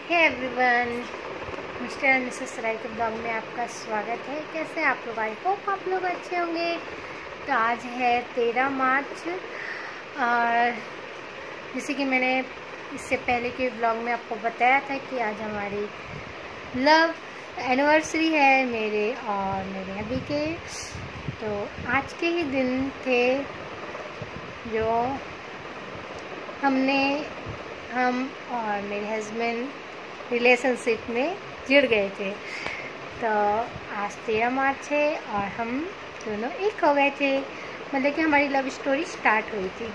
Hey everyone, mister and missus Rai के blog में आपका स्वागत है। कैसे आप लोग? आई होप आप लोग अच्छे होंगे। तो आज है 13 मार्च और जैसे कि मैंने इससे पहले के ब्लॉग में आपको बताया था कि आज हमारी लव एनिवर्सरी है मेरे और मेरे अभी के। तो आज के ही दिन थे जो हम और मेरे हस्बैंड रिलेशनशिप में जुड़ गए थे। तो आज 13 मार्च है और हम दोनों एक हो गए थे। मतलब कि हमारी लव स्टोरी स्टार्ट हुई थी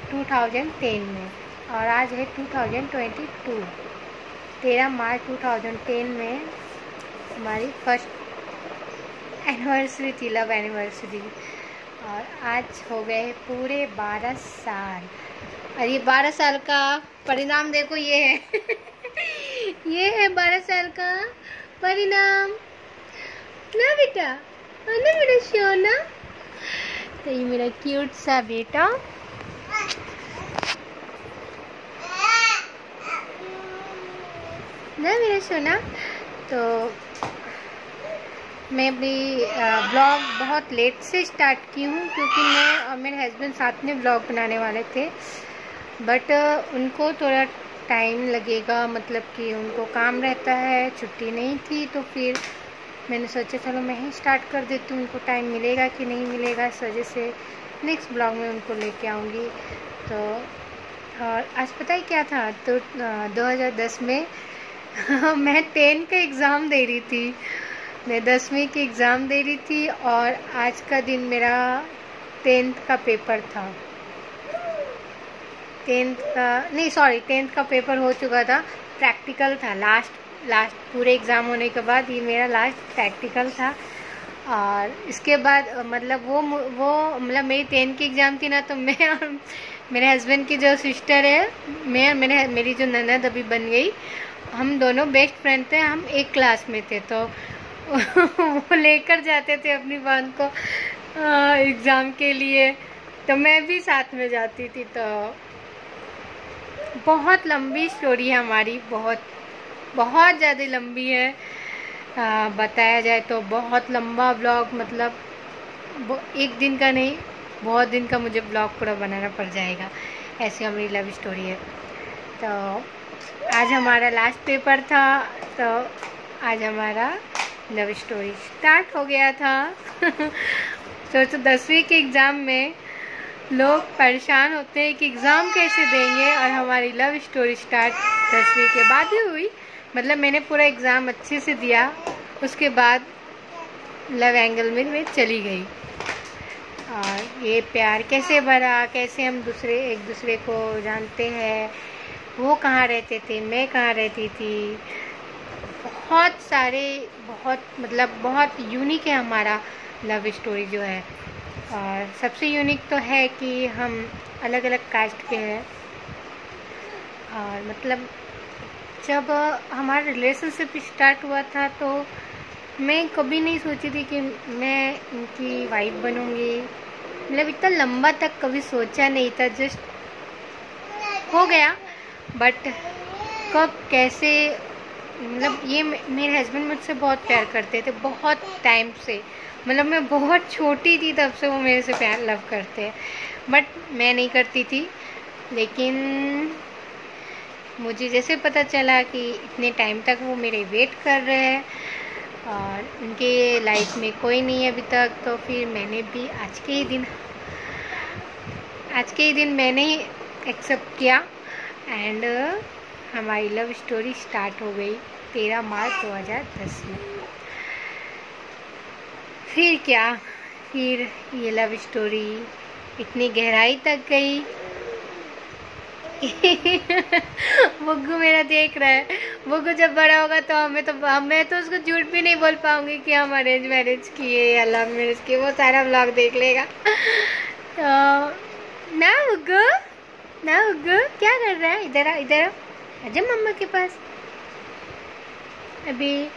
2010 में और आज है 2022। 13 मार्च 2010 में हमारी फर्स्ट एनिवर्सरी थी, लव एनिवर्सरी। और आज हो गए पूरे 12 साल और ये 12 साल का परिणाम देखो, ये है ये है 12 साल का परिणाम ना बेटा, ना मेरा सोना। तो ये मेरा क्यूट सा बेटा ना मेरा सोना। तो मैं भी ब्लॉग बहुत लेट से स्टार्ट की हूँ क्योंकि मैं और मेरे हस्बैंड साथ में ब्लॉग बनाने वाले थे, बट उनको थोड़ा टाइम लगेगा, मतलब कि उनको काम रहता है, छुट्टी नहीं थी। तो फिर मैंने सोचा चलो मैं ही स्टार्ट कर देती हूँ, उनको टाइम मिलेगा कि नहीं मिलेगा, इस वजह से नेक्स्ट ब्लॉग में उनको लेके आऊँगी। तो और आज पता है क्या था? तो 2010 में मैं 10 का एग्ज़ाम दे रही थी, मैं 10वीं की एग्ज़ाम दे रही थी और आज का दिन मेरा 10th का पेपर था। 10th का पेपर हो चुका था, प्रैक्टिकल था, लास्ट पूरे एग्ज़ाम होने के बाद ये मेरा लास्ट प्रैक्टिकल था। और इसके बाद मतलब वो मतलब मेरी 10th की एग्ज़ाम थी ना, तो मैं और मेरे हस्बैंड की जो सिस्टर है, मेरी जो ननद अभी बन गई, हम दोनों बेस्ट फ्रेंड थे, हम एक क्लास में थे। तो वो लेकर जाते थे अपनी बहन को एग्ज़ाम के लिए, तो मैं भी साथ में जाती थी। तो बहुत लंबी स्टोरी है हमारी, बहुत ज़्यादा लंबी है। बताया जाए तो बहुत लंबा ब्लॉग, मतलब एक दिन का नहीं, बहुत दिन का मुझे ब्लॉग पूरा बनाना पड़ जाएगा, ऐसी हमारी लव स्टोरी है। तो आज हमारा लास्ट पेपर था, तो आज हमारा लव स्टोरी स्टार्ट हो गया था। सोचो 10वीं के एग्ज़ाम में लोग परेशान होते हैं कि एग्ज़ाम कैसे देंगे, और हमारी लव स्टोरी स्टार्ट 10वीं के बाद ही हुई। मतलब मैंने पूरा एग्ज़ाम अच्छे से दिया, उसके बाद लव एंगल में मैं चली गई। और ये प्यार कैसे भरा, कैसे हम एक दूसरे को जानते हैं, वो कहाँ रहते थे, मैं कहाँ रहती थी, बहुत यूनिक है हमारा लव स्टोरी जो है। और सबसे यूनिक तो है कि हम अलग अलग कास्ट के हैं। और मतलब जब हमारा रिलेशनशिप स्टार्ट हुआ था तो मैं कभी नहीं सोची थी कि मैं उनकी वाइफ बनूंगी, मतलब इतना लंबा तक कभी सोचा नहीं था, जस्ट हो गया। बट कब कैसे, मतलब ये मेरे हस्बैंड मुझसे बहुत प्यार करते थे, बहुत टाइम से, मतलब मैं बहुत छोटी थी तब से वो मेरे से प्यार लव करते हैं, बट मैं नहीं करती थी। लेकिन मुझे जैसे पता चला कि इतने टाइम तक वो मेरे वेट कर रहे हैं और उनके लाइफ में कोई नहीं है अभी तक, तो फिर मैंने भी आज के ही दिन मैंने ही एक्सेप्ट किया एंड हमारी लव स्टोरी स्टार्ट हो गई 13 मार्च 2010 में। फिर क्या, फिर ये लव स्टोरी इतनी गहराई तक गई। बुग्गू मेरा देख रहा है, बुग्गू जब बड़ा होगा तो मैं तो उसको झूठ भी नहीं बोल पाऊंगी कि हम अरेंज मैरिज किए या लव मैरिज किए, वो सारा ब्लॉग देख लेगा। तो ना बुग्गू क्या कर रहा है? इधर आजा मम्मा के पास। अभी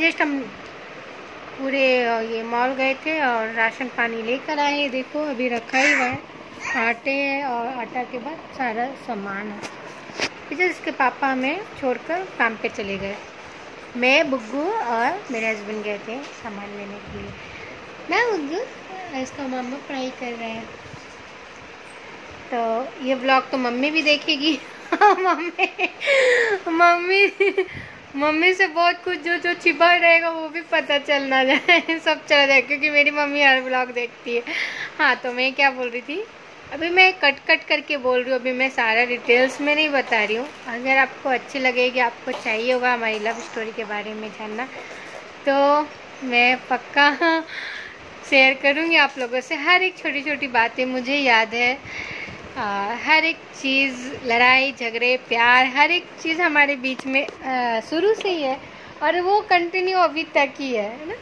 जस्ट हम पूरे ये मॉल गए थे और राशन पानी लेकर आए। देखो अभी रखा ही हुआ है, आटे और आटा के बाद सारा सामान है। जस्ट इसके पापा हमें छोड़कर काम पे चले गए। मैं, बुग्गू और मेरे हस्बैंड गए थे सामान लेने के लिए ना। बुग्गू इसका मामा पढ़ाई कर रहे हैं, तो ये ब्लॉग तो मम्मी भी देखेगी। मम्मी मम्मी से बहुत कुछ जो छिपा रहेगा वो भी पता चल ना जाए, सब चला जाए, क्योंकि मेरी मम्मी हर ब्लॉग देखती है। हाँ, तो मैं क्या बोल रही थी, अभी मैं कट करके बोल रही हूँ, अभी मैं सारा डिटेल्स में नहीं बता रही हूँ। अगर आपको अच्छी लगेगी, आपको चाहिए होगा हमारी लव स्टोरी के बारे में जानना, तो मैं पक्का शेयर करूँगी आप लोगों से। हर एक छोटी छोटी बातें मुझे याद है, हर एक चीज़, लड़ाई झगड़े प्यार, हर एक चीज़ हमारे बीच में शुरू से ही है, और वो कंटिन्यू अभी तक ही है ना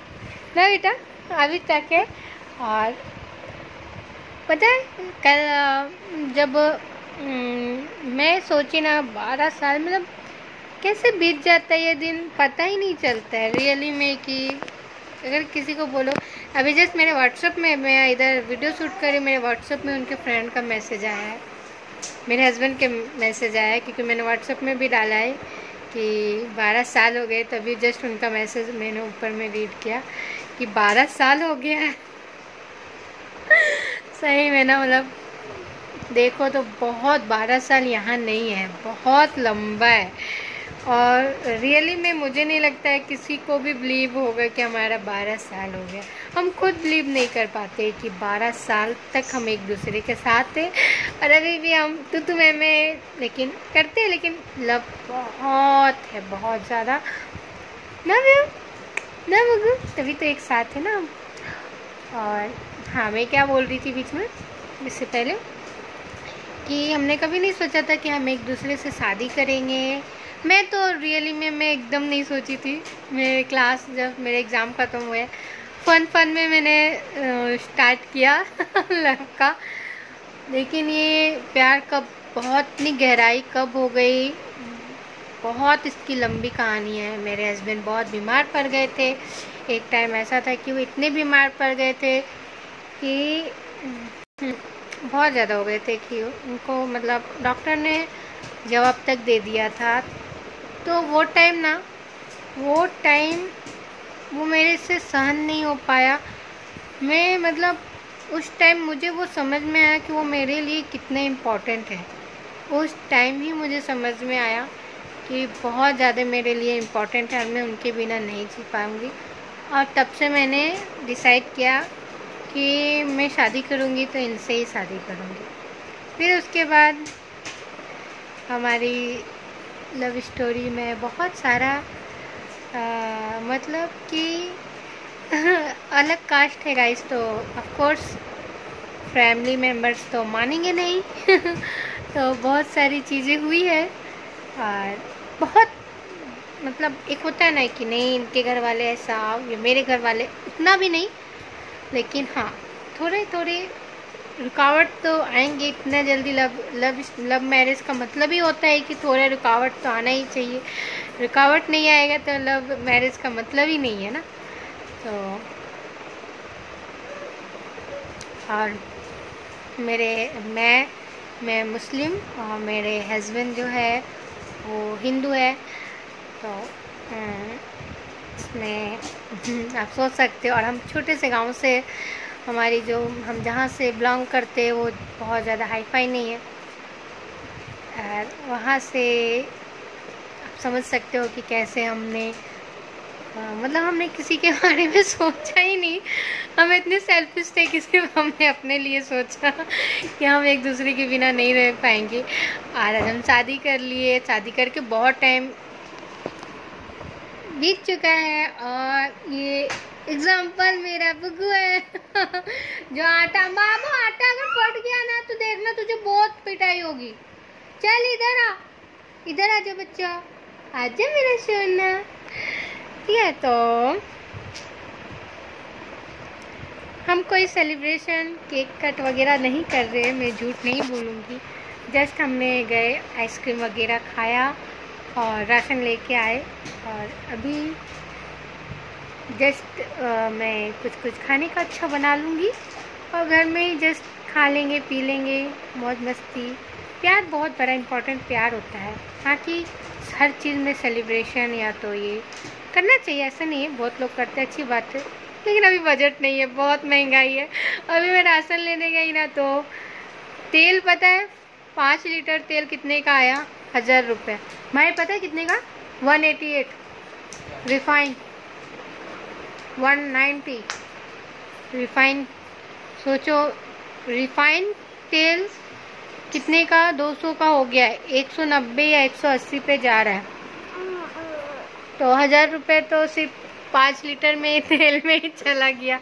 बेटा, अभी तक है। और पता है कल जब मैं सोची ना 12 साल, मतलब कैसे बीत जाता है ये दिन, पता ही नहीं चलता है रियली में। कि अगर किसी को बोलो, अभी जस्ट मेरे व्हाट्सएप में, मैं इधर वीडियो शूट करी, मेरे व्हाट्सएप में उनके फ्रेंड का मैसेज आया है, मेरे हस्बैंड के मैसेज आया है, क्योंकि मैंने व्हाट्सएप में भी डाला है कि 12 साल हो गए। तभी जस्ट उनका मैसेज मैंने ऊपर में रीड किया कि 12 साल हो गया है। सही में ना, मतलब देखो तो बहुत, 12 साल यहाँ नहीं है, बहुत लंबा है। और रियली में मुझे नहीं लगता है किसी को भी बिलीव होगा कि हमारा 12 साल हो गया। हम खुद बिलीव नहीं कर पाते कि 12 साल तक हम एक दूसरे के साथ थे, और अभी भी हम तू मैं लेकिन करते हैं, लेकिन लव बहुत है, बहुत ज़्यादा ना मगू, तभी तो एक साथ है ना हम। और हाँ, मैं क्या बोल रही थी बीच में इससे पहले, कि हमने कभी नहीं सोचा था कि हम एक दूसरे से शादी करेंगे। मैं तो रियली में मैं एकदम नहीं सोची थी। मेरे क्लास जब मेरे एग्ज़ाम ख़त्म हुए, फन में मैंने स्टार्ट किया लव का, लेकिन ये प्यार कब, बहुत इतनी गहराई कब हो गई, बहुत इसकी लंबी कहानी है। मेरे हस्बैंड बहुत बीमार पड़ गए थे, एक टाइम ऐसा था कि वो इतने बीमार पड़ गए थे कि बहुत ज़्यादा हो गए थे कि उनको, मतलब डॉक्टर ने जवाब तक दे दिया था। तो वो टाइम वो मेरे से सहन नहीं हो पाया। मैं, मतलब उस टाइम मुझे वो समझ में आया कि वो मेरे लिए कितने इम्पोर्टेंट है। उस टाइम ही मुझे समझ में आया कि बहुत ज़्यादा मेरे लिए इम्पोर्टेंट है, और मैं उनके बिना नहीं जी पाऊँगी। और तब से मैंने डिसाइड किया कि मैं शादी करूँगी तो इनसे ही शादी करूँगी। फिर उसके बाद हमारी लव स्टोरी में बहुत सारा मतलब कि अलग कास्ट है गाइस, तो ऑफ कोर्स फैमिली मेम्बर्स तो मानेंगे नहीं। तो बहुत सारी चीज़ें हुई है, और बहुत, मतलब एक होता है ना कि नहीं इनके घर वाले ऐसा, या मेरे घर वाले उतना भी नहीं, लेकिन हाँ थोड़े थोड़े रुकावट तो आएंगे। इतना जल्दी लव मैरिज का मतलब ही होता है कि थोड़ा रुकावट तो आना ही चाहिए। रुकावट नहीं आएगा तो लव मैरिज का मतलब ही नहीं है ना। तो और मैं मुस्लिम, और मेरे हस्बैंड जो है वो हिंदू है। तो इसमें आप सोच सकते हो, और हम छोटे से गांव से, हमारी जो, हम जहाँ से बिलोंग करते हैं वो बहुत ज़्यादा हाईफाई नहीं है। और वहाँ से आप समझ सकते हो कि कैसे हमने, मतलब हमने किसी के बारे में सोचा ही नहीं। हम इतने सेल्फिश थे कि सिर्फ हमने अपने लिए सोचा कि हम एक दूसरे के बिना नहीं रह पाएंगे। और आज हम शादी कर लिए, शादी करके बहुत टाइम बीत चुका है। और ये एग्जाम्पल मेरा बुग्गू है जो आटा, मामू आटा अगर फट गया ना तो देखना तुझे बहुत पिटाई होगी। चल इधर आ, इधर आ जा बच्चा, आजा मेरा सोना। ठीक है, तो हम कोई सेलिब्रेशन केक कट वगैरह नहीं कर रहे, मैं झूठ नहीं बोलूँगी। जस्ट हमने गए, आइसक्रीम वगैरह खाया और राशन लेके आए। और अभी जस्ट मैं कुछ खाने का अच्छा बना लूँगी, और घर में ही जस्ट खा लेंगे, पी लेंगे, मौज मस्ती। प्यार बहुत बड़ा इम्पोर्टेंट प्यार होता है। हाँ कि हर चीज़ में सेलिब्रेशन या तो ये करना चाहिए, ऐसा नहीं है, बहुत लोग करते हैं, अच्छी बात है, लेकिन अभी बजट नहीं है, बहुत महंगाई है। अभी मैं राशन लेने गई ना तो तेल पता है 5 लीटर तेल कितने का आया? 1000 रुपये। भाई पता है कितने का? 188। रिफाइन 190। रिफाइन सोचो, रिफाइन तेल कितने का? 200 का हो गया है, 190 या 180 पे जा रहा है। तो 1000 रुपये तो सिर्फ 5 लीटर में तेल में ही चला गया,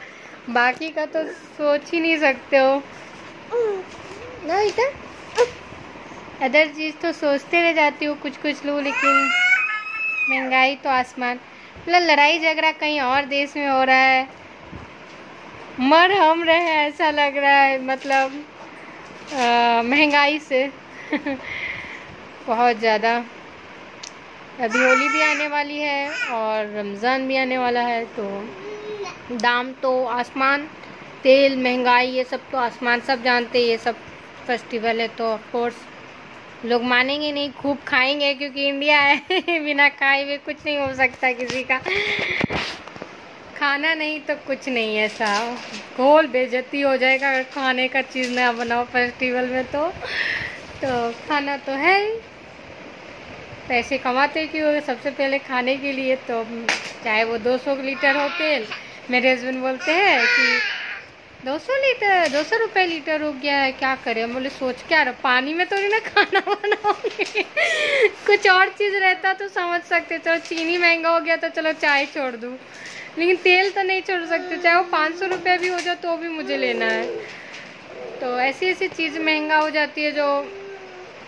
बाकी का तो सोच ही नहीं सकते हो ना। इधर अदर चीज़ तो सोचते रह जाती हूँ कुछ कुछ लूँ, लेकिन महंगाई तो आसमान। मतलब लड़ाई झगड़ा कहीं और देश में हो रहा है, मर हम रहे हैं ऐसा लग रहा है, मतलब महंगाई से बहुत ज़्यादा। अभी होली भी आने वाली है और रमज़ान भी आने वाला है, तो दाम तो आसमान, तेल महंगाई ये सब तो आसमान, सब जानते हैं। ये सब फेस्टिवल है तो ऑफ कोर्स लोग मानेंगे नहीं, खूब खाएंगे, क्योंकि इंडिया है बिना खाए हुए कुछ नहीं हो सकता किसी का। खाना नहीं तो कुछ नहीं, ऐसा गोल बेइज्जती हो जाएगा अगर खाने का चीज़ ना बनाओ फेस्टिवल में। तो खाना तो है ही, पैसे कमाते क्यों? सबसे पहले खाने के लिए, तो चाहे वो 200 लीटर हो तेल। मेरे हस्बैंड बोलते हैं कि 200 रुपये लीटर हो गया है, क्या करें? बोले सोच क्या रहा, पानी में थोड़ी ना खाना बनाओगे कुछ और चीज़ रहता तो समझ सकते, चलो चीनी महंगा हो गया तो चलो चाय छोड़ दूँ, लेकिन तेल तो नहीं छोड़ सकते, चाहे वो 500 रुपये भी हो जाए तो भी मुझे लेना है। तो ऐसी ऐसी चीज़ महंगा हो जाती है जो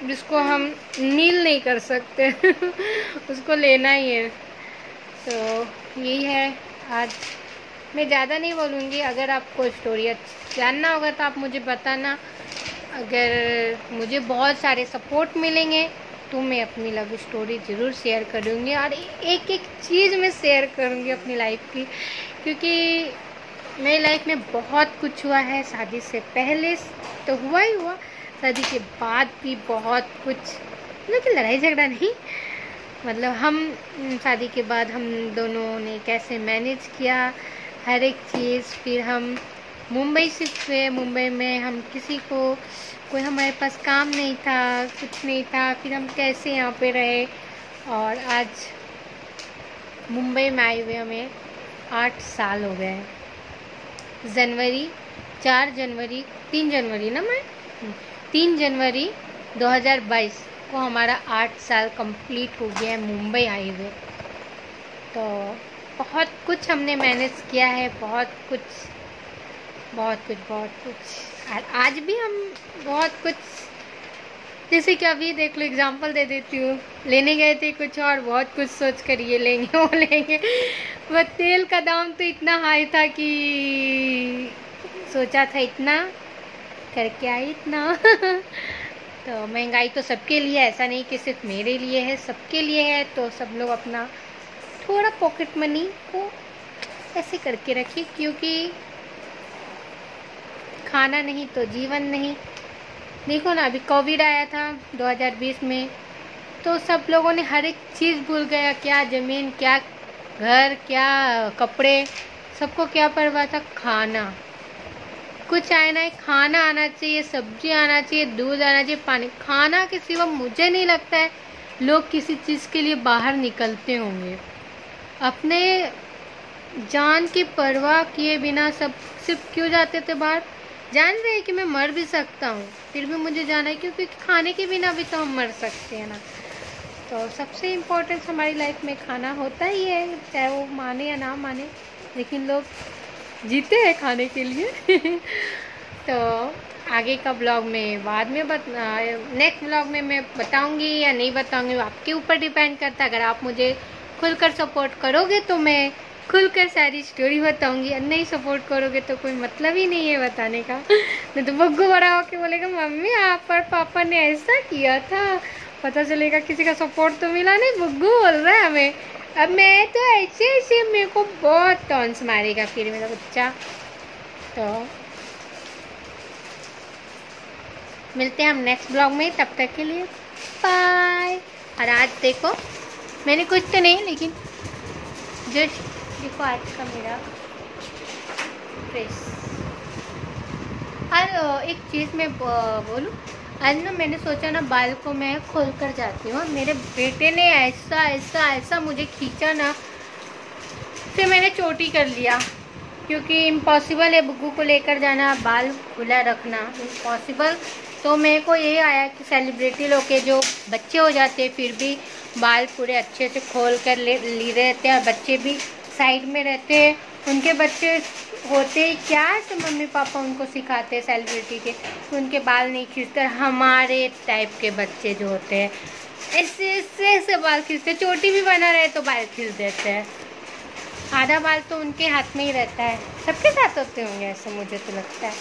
जिसको हम नील नहीं कर सकते उसको लेना ही है। तो यही है आज। मैं ज़्यादा नहीं बोलूँगी, अगर आपको स्टोरी जानना होगा तो आप मुझे बताना। अगर मुझे बहुत सारे सपोर्ट मिलेंगे तो मैं अपनी लव स्टोरी ज़रूर शेयर करूँगी, और एक एक चीज़ में शेयर करूँगी अपनी लाइफ की, क्योंकि मेरी लाइफ में बहुत कुछ हुआ है। शादी से पहले तो हुआ ही हुआ, शादी के बाद भी बहुत कुछ, लेकिन लड़ाई झगड़ा नहीं, मतलब हम शादी के बाद हम दोनों ने कैसे मैनेज किया हर एक चीज़। फिर हम मुंबई शिफ्ट हुए, मुंबई में हम किसी को, कोई हमारे पास काम नहीं था, कुछ नहीं था, फिर हम कैसे यहाँ पे रहे, और आज मुंबई में आए हुए हमें 8 साल हो गए। 3 जनवरी ना, मैं 3 जनवरी 2022 को हमारा 8 साल कंप्लीट हो गया है मुंबई आए हुए। तो बहुत कुछ हमने मैनेज किया है, बहुत कुछ। और आज भी हम बहुत कुछ, जैसे कि अभी देख लो, एग्जांपल दे देती हूँ, लेने गए थे कुछ और, बहुत कुछ सोच कर ये लेंगे वो लेंगे, वह तेल का दाम तो इतना हाई था कि सोचा था इतना करके आई इतना तो महंगाई तो सबके लिए, ऐसा नहीं कि सिर्फ मेरे लिए है, सबके लिए है। तो सब लोग अपना थोड़ा पॉकेट मनी को ऐसे करके रखिए, क्योंकि खाना नहीं तो जीवन नहीं। देखो ना, अभी कोविड आया था 2020 में, तो सब लोगों ने हर एक चीज़ भूल गया, क्या ज़मीन, क्या घर, क्या कपड़े, सबको क्या परवाह था? खाना। कुछ आए ना, खाना आना चाहिए, सब्जी आना चाहिए, दूध आना चाहिए, पानी। खाना के सिवा मुझे नहीं लगता है लोग किसी चीज़ के लिए बाहर निकलते होंगे। अपने जान की परवाह किए बिना सब सिर्फ क्यों जाते थे बाहर? जान रहे हैं कि मैं मर भी सकता हूँ, फिर भी मुझे जाना है, क्योंकि खाने के बिना भी तो हम मर सकते हैं ना। तो सबसे इम्पोर्टेंस हमारी लाइफ में खाना होता ही है, चाहे वो माने या ना माने, लेकिन लोग जीते हैं खाने के लिए तो आगे का ब्लॉग में बाद में नेक्स्ट ब्लॉग में मैं बताऊंगी या नहीं बताऊंगी, आपके ऊपर डिपेंड करता है। अगर आप मुझे खुलकर सपोर्ट करोगे तो मैं खुलकर सारी स्टोरी बताऊंगी, और नहीं सपोर्ट करोगे तो कोई मतलब ही नहीं है बताने का। नहीं तो बग्गू बड़ा होके बोलेगा मम्मी आप पर पापा ने ऐसा किया था, पता चलेगा किसी का सपोर्ट तो मिला नहीं, बग्गू बोल रहा है हमें। अब मैं तो ऐसे मेरे को बहुत टॉन्स मारेगा फिर मेरा बच्चा। तो मिलते हैं हम नेक्स्ट ब्लॉग में, तब तक के लिए बाय। और आज देखो मैंने कुछ तो नहीं, लेकिन जस्ट देखो आज का मेरा ड्रेस। और एक चीज़ मैं बोलूँ, आज ना मैंने सोचा ना बाल को मैं खोल कर जाती हूँ। मेरे बेटे ने ऐसा ऐसा ऐसा मुझे खींचा ना, फिर मैंने चोटी कर लिया, क्योंकि इम्पॉसिबल है बुग्गू को लेकर जाना, बाल खुला रखना इम्पॉसिबल। तो मेरे को यही आया कि सेलिब्रिटी लोग के जो बच्चे हो जाते हैं फिर भी बाल पूरे अच्छे से खोल कर ले रहते हैं, और बच्चे भी साइड में रहते हैं। उनके बच्चे होते ही क्या है, तो मम्मी पापा उनको सिखाते हैं सेलिब्रिटी के, तो उनके बाल नहीं खींचते। हमारे टाइप के बच्चे जो होते हैं ऐसे ऐसे ऐसे बाल खींचते, चोटी भी बना रहे तो बाल खींच देते हैं। आधा बाल तो उनके हाथ में ही रहता है, सबके साथ होते होंगे ऐसे, मुझे तो लगता है।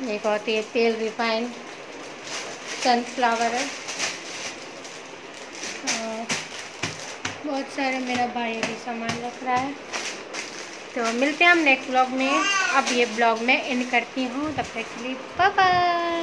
एक होती है तेल रिफाइंड सनफ्लावर है, बहुत सारे मेरा भाई भी सामान रख रहा है। तो मिलते हैं हम नेक्स्ट ब्लॉग में। अब ये ब्लॉग मैं एंड करती हूँ, तब तक के लिए बाय बाय।